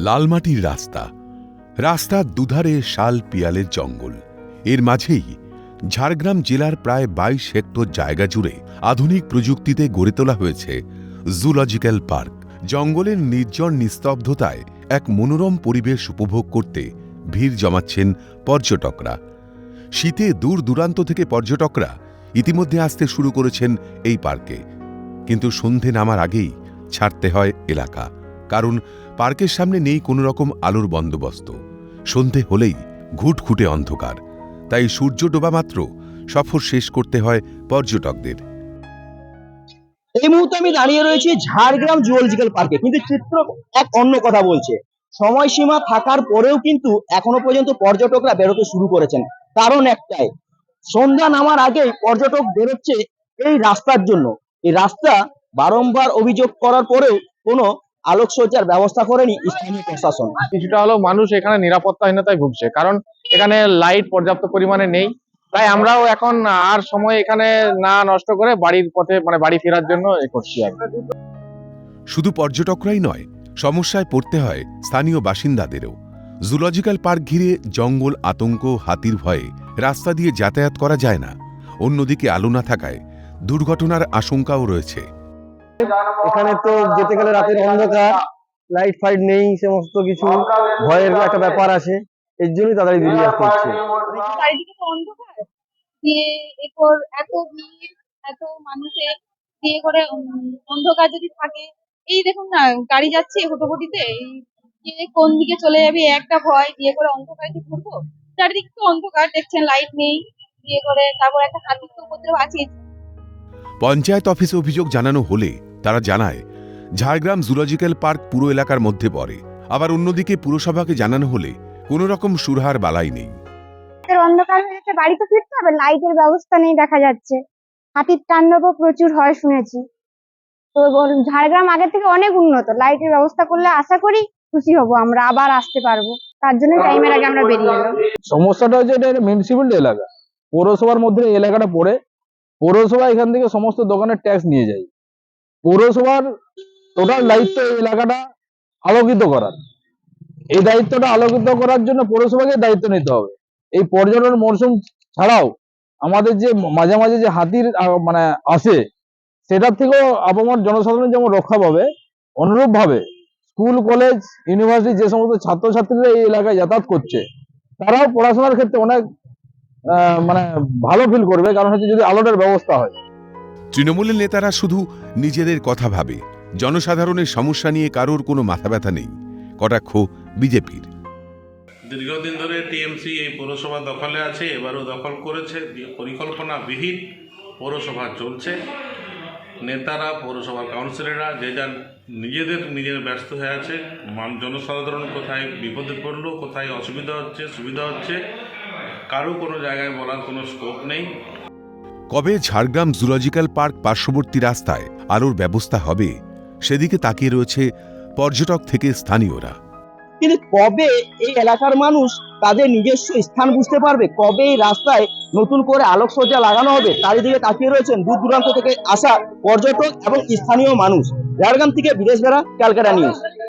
লালমাটির রাস্তা, রাস্তার দুধারে শাল পিয়ালের জঙ্গল। এর মাঝেই ঝাড়গ্রাম জেলার প্রায় ২২ হেক্টর জায়গা জুড়ে আধুনিক প্রযুক্তিতে গড়ে তোলা হয়েছে জুলজিক্যাল পার্ক। জঙ্গলের নির্জন নিস্তব্ধতায় এক মনোরম পরিবেশ উপভোগ করতে ভিড় জমাচ্ছেন পর্যটকরা। শীতে দূর দূরান্ত থেকে পর্যটকরা ইতিমধ্যে আসতে শুরু করেছেন এই পার্কে, কিন্তু সন্ধে নামার আগেই ছাড়তে হয় এলাকা, কারণ পার্কের সামনে নেই কোনো রকম আলোর বন্দোবস্ত। সন্ধে হলেই ঘুটঘুটে অন্ধকার, তাই সূর্য ডোবা মাত্র সফর শেষ করতে হয় পর্যটকদের। এই মুহূর্তে আমি দাঁড়িয়ে রয়েছি ঝাড়গ্রাম জুলজিক্যাল পার্কে, কিন্তু চিত্র এক অন্য কথা বলছে। সময়সীমা থাকার পরেও কিন্তু এখনো পর্যন্ত পর্যটকরা বেরোতে শুরু করেছেন। কারণ একটাই, সন্ধ্যা নামার আগেই পর্যটক বেরোচ্ছে এই রাস্তার জন্য। এই রাস্তা বারংবার অভিযোগ করার পরেও কোনো আলোকসজ্জার ব্যবস্থা করেনি স্থানীয় প্রশাসন। কিছুটা হলেও মানুষ এখানে নিরাপত্তাহীনতায় ভুগছে, কারণ এখানে লাইট পর্যাপ্ত পরিমাণে নেই। তাই আমরাও এখন আর সময় এখানে না নষ্ট করে বাড়ির পথে বাড়ি ফেরার জন্য করছি আর কি। শুধু পর্যটকরাই নয়, সমস্যায় পড়তে হয় স্থানীয় বাসিন্দাদেরও। জুলজিক্যাল পার্ক ঘিরে জঙ্গল, আতঙ্ক, হাতির ভয়ে রাস্তা দিয়ে যাতায়াত করা যায় না। অন্যদিকে আলো না থাকায় দুর্ঘটনার আশঙ্কাও রয়েছে। এখানে তো যেতে গেলে রাতের অন্ধকার, লাইট ফাইট নেই, সমস্ত কিছু ভয়ের একটা ব্যাপার আছে। এর জন্যই তাড়াতাড়ি বেরিয়ে আসতে হচ্ছে। চারিদিকে তো অন্ধকার দিয়ে এরপর এত ভিড়, এত মানুষের দিয়ে করে অন্ধকার যদি থাকে, এই দেখুন না গাড়ি যাচ্ছে হুটোপুটিতে, কে কোন দিকে চলে যাবে একটা ভয়, দিয়ে করে অন্ধকারে যে ঘুরবো। চারিদিকে তো অন্ধকার, দেখছেন লাইট নেই, দিয়ে করে তারপর একটা হাতির তো উপদ্রব আছে। পঞ্চায়েত অফিসে অভিযোগ জানানো হলে তারা জানায় ঝাড়গ্রাম জুলজিক্যাল পার্ক পুরো এলাকার মধ্যে পড়ে। আবার অন্যদিকে পুরসভাকে জানানো হলে কোনো রকম সুরহার বালাই নেই। অন্ধকার হয়ে যাচ্ছে, বাড়ি তো ফিরতে হবে, লাইটের ব্যবস্থা নেই, দেখা যাচ্ছে হাতির তাণ্ডবও প্রচুর হয় শুনেছি। তো ঝাড়গ্রাম আগের থেকে অনেক উন্নত, লাইটের ব্যবস্থা করলে আশা করি খুশি হব, আমরা আবার আসতে পারবো। তার জন্য টাইমের আগে আমরা বেরিয়ে এলাম। সমস্যাটা হচ্ছে এটা মিউনিসিপ্যালিটি এলাকা, পৌরসভার মধ্যে এই এলাকাটা পড়ে। পৌরসভা এখান থেকে সমস্ত দোকানের ট্যাক্স নিয়ে যায়। পৌরসভার টোটাল দায়িত্ব এই এলাকাটা আলোকিত করার। এই দায়িত্বটা আলোকিত করার জন্য পৌরসভাকে দায়িত্ব নিতে হবে। এই পর্যটন মরশুম ছাড়াও আমাদের যে মাঝে মাঝে যে হাতির আসে, সেটার থেকেও আপামর জনসাধারণের যেমন রক্ষা পাবে, অনুরূপ ভাবে স্কুল, কলেজ, ইউনিভার্সিটি যে সমস্ত ছাত্রছাত্রীরা এই এলাকায় যাতায়াত করছে, তারাও পড়াশোনার ক্ষেত্রে অনেক ভালো ফিল করবে, কারণ হচ্ছে যদি আলোটার ব্যবস্থা হয়। তৃণমূলের নেতারা শুধু নিজেদের কথা ভাবে, জনসাধারণের সমস্যা নিয়ে কারোর কোনো মাথা ব্যথা নেই। কটাক্ষ বিজেপির। দীর্ঘদিন ধরে টিএমসি এই পৌরসভা দখলে আছে, এবারও দখল করেছে। পরিকল্পনাবিহীন পৌরসভা চলছে। নেতারা, পৌরসভার কাউন্সিলররা যে যার নিজেদের ব্যস্ত হয়ে আছে। জনসাধারণ কোথায় বিপদে পড়লো, কোথায় অসুবিধা হচ্ছে, সুবিধা হচ্ছে, কারো কোনো জায়গায় বলার কোনো স্কোপ নেই। কবে ঝাড়গ্রাম জুলজিক্যাল পার্ক পার্শ্ববর্তী রাস্তায় আলোর ব্যবস্থা হবে, সেদিকে তাকিয়ে রয়েছে পর্যটক থেকে স্থানীয়রা। কিন্তু কবে এই এলাকার মানুষ তাদের নিজস্ব স্থান বুঝতে পারবে, কবে এই রাস্তায় নতুন করে আলোকসজ্জা লাগানো হবে, তার দিকে তাকিয়ে রয়েছেন দূর দূরান্ত থেকে আসা পর্যটক এবং স্থানীয় মানুষ। ঝাড়গ্রাম থেকে বিদেশ বেড়া, ক্যালকাটা নিউজ।